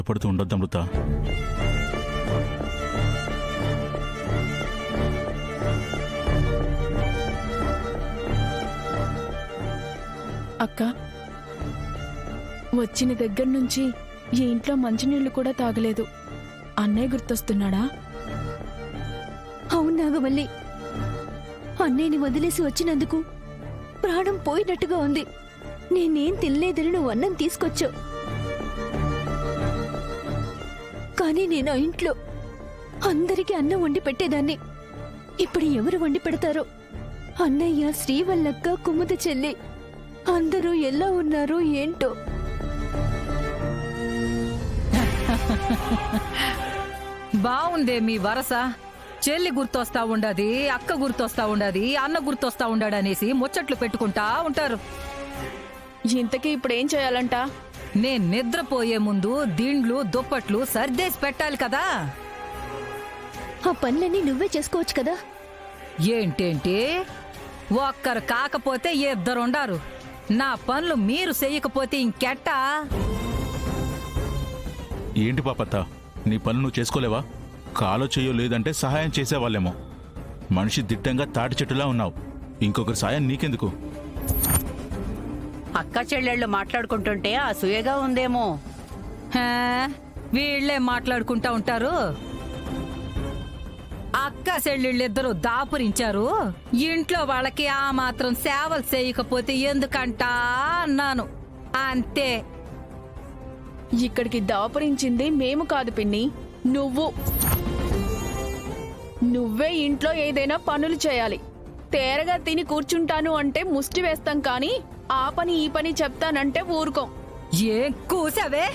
పడుతూ ఉండొద్దు అమృత. అక్క, వచ్చిన దగ్గర నుంచి ఈ ఇంట్లో మంచినీళ్లు కూడా తాగలేదు. అన్నయ్య గుర్తొస్తున్నాడా? అవును నాగవల్లి, అన్నయ్యని వదిలేసి వచ్చినందుకు ప్రాణం పోయినట్టుగా ఉంది. నేనేం తినలేదని నువ్వు అన్నం తీసుకొచ్చావు, కానీ నేను ఆ ఇంట్లో అందరికీ అన్నం వండి పెట్టేదాన్ని. ఇప్పుడు ఎవరు వండి పెడతారో? అన్నయ్య, శ్రీవల్లక్క, కుముద చెల్లి అందరూ ఎలా ఉన్నారో ఏంటో. బావుందే మీ వరస. చెల్లి గుర్తొస్తా ఉండది, అక్క గుర్తొస్తా ఉండది, అన్న గుర్తొస్తా ఉండాడనేసి ముచ్చట్లు పెట్టుకుంటా ఉంటారు. ఇంతకీ ఇప్పుడేం చేయాలంట? నేను నిద్రపోయే ముందు దిండ్లు దుప్పట్లు సర్దేసి పెట్టాలి కదా. ఆ పనులన్నీ నువ్వే చేసుకోవచ్చు కదా. ఏంటేంటి, ఒక్కరు కాకపోతే ఇద్దరుండారు. నా పనులు మీరు చెయ్యకపోతే ఇంకెట్టా? ఏంటి పాపత్త, నీ పనులు నువ్వు చేసుకోలేవా? కాలో చెయ్యో లేదంటే సహాయం చేసేవాళ్ళేమో. మనిషి దిట్టంగా తాటి చెట్టులా ఉన్నావు, ఇంకొకరి సాయం నీకెందుకు? అక్క చెల్లెళ్ళు మాట్లాడుకుంటుంటే అసూయగా ఉందేమో. హే, వీళ్లే మాట్లాడుకుంటా ఉంటారు. అక్క చెల్లెళ్ళిద్దరూ దాపురించారు. ఇంట్లో వాళ్ళకి ఆ మాత్రం సేవలు చేయకపోతే ఎందుకంటా అన్నాను, అంతే. ఇక్కడికి దాపురించింది మేము కాదు పిన్ని, నువ్వే ఇంట్లో ఏదైనా పనులు చేయాలి. తేరగా తిని కూర్చుంటాను అంటే ముష్టి వేస్తాం, కానీ ఆ పని ఈ పని చెప్తానంటే ఊరుకోం. ఏం కూసావే?